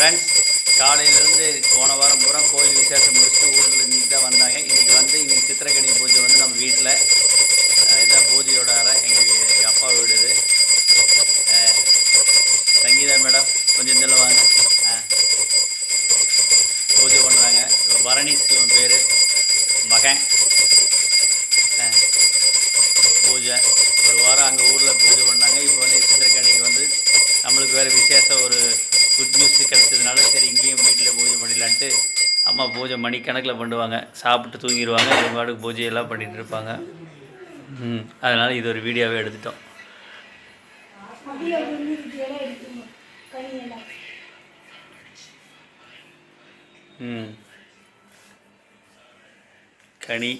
Friends, காலையிலேருந்து போன வாரம் பூரா கோயில் விசேஷம் முடிச்சுட்டு ஊரில் இன்றைக்கி தான் வந்தாங்க. இன்றைக்கி சித்திரக்கனி பூஜை நம்ம வீட்டில் இதுதான் பூஜையோட அறை. எங்கள் அப்பா வீடு இது. சங்கீதா மேடம் கொஞ்சம் இதில் வாங்க. பூஜை பண்ணுறாங்க. இப்போ பரணீஸ் இவன் பேர் மகன். பூஜை ஒரு வாரம் அங்கே ஊரில் பூஜை பண்ணாங்க. இப்போ சித்திரக்கனிக்கு நம்மளுக்கு வேறு விசேஷம் ஒரு குட் நியூஸ் கிடச்சதுனால சரி இங்கேயும் வீட்டில் பூஜை பண்ணிடலான்ட்டு அம்மா பூஜை மணிக்கணக்கில் பண்ணுவாங்க. சாப்பிட்டு தூங்கிடுவாங்க. இவங்க பாட்டுக்கு பூஜையெல்லாம் பண்ணிகிட்டு இருப்பாங்க. அதனால் இது ஒரு வீடியோவே எடுத்துட்டோம். கனி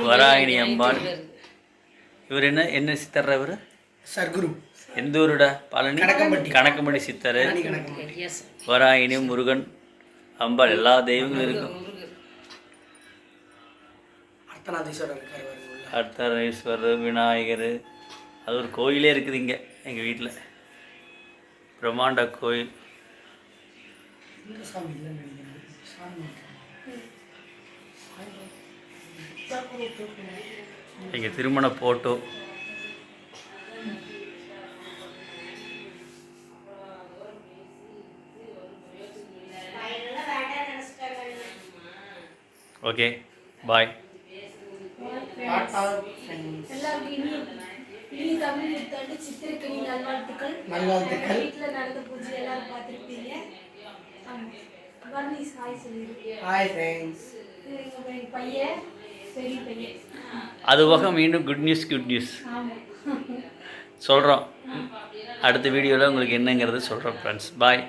வராகினி அம்பாள். இவர் என்ன சித்தர்? இவர் சர்க்குரு. எந்த ஊருடா? பழனி கணக்கம்பட்டி சித்தர். வராகினி, முருகன், அம்பாள் எல்லா தெய்வங்களும் இருக்கும். அர்த்தநாதீஸ்வரர், விநாயகர், அது ஒரு கோயிலே இருக்குது இங்கே எங்கள் வீட்டில். பிரம்மாண்ட கோயில். எங்கள் திருமண போட்டோ. ஓகே, பாய். சித்திரக்கனி நல்வாழ்த்துக்கள். வீட்டில் நடந்த பூஜை எல்லாரும் பார்த்துருப்பீங்க. பையன் பெரிய பையன். அது போக மீண்டும் குட் நியூஸ் சொல்கிறோம். அடுத்த வீடியோவில் உங்களுக்கு என்னங்கிறது சொல்கிறோம் ஃப்ரெண்ட்ஸ். பாய்.